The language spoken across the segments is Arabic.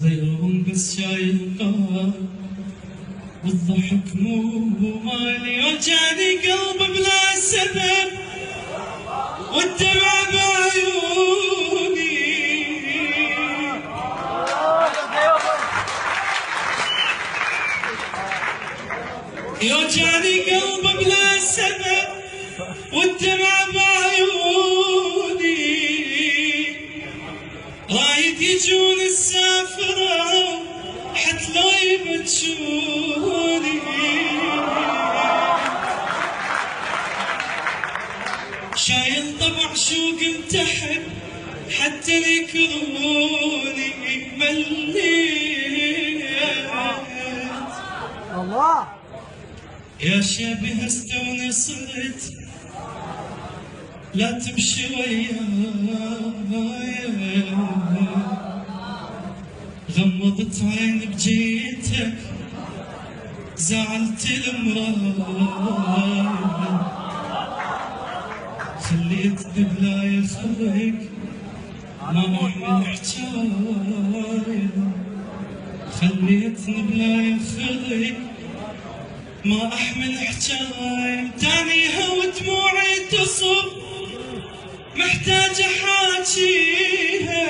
غيرهم بس شايل قهر والضحك مو مالي، وجعني قلبي بلا سبب والدمع بعيوني، يوجعني قلبي بلا سبب والدمع بعيوني، رايد يجون السافرة حتى لو يبتشوني، شايل طبع شوق انتحب حتى يكرهوني، مليت الله يا شبه استوني صرت لا تمشي وياي، غمضت عيني بجيتك زعلت المراي، خليتني بلا يخرج ما احمل حجاي، خليتني بلا يخرج ما احمل حجاي، تانيها ودموعي تصب محتاج احاجيها،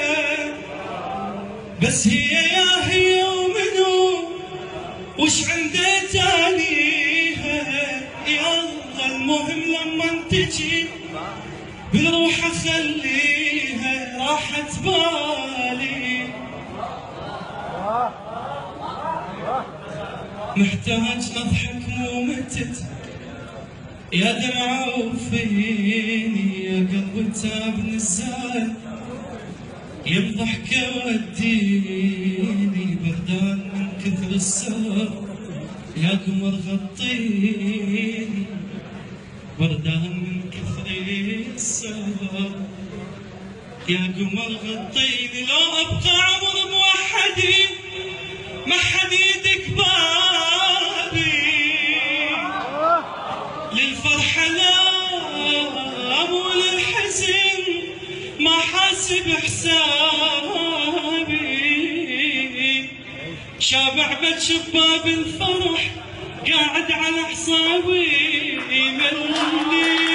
بس هي ومنو وش عنده تانيها، يلا المهم لما تجي بالروح اخليها راحت بالي، محتاج اضحك مو متت يا دمعة وفيني، يا قلبي تاب نزال يا بضحكة وديني، بردان من كثر السهر يا قمر غطيني، بردان من كثر السهر يا قمر غطيني، لو ابقى عمر موحدي ما حد يدك بابي، للفرحة لا مو للحزن ما حاسب حسابي، شابع بشباب الفرح قاعد على حسابي، ملي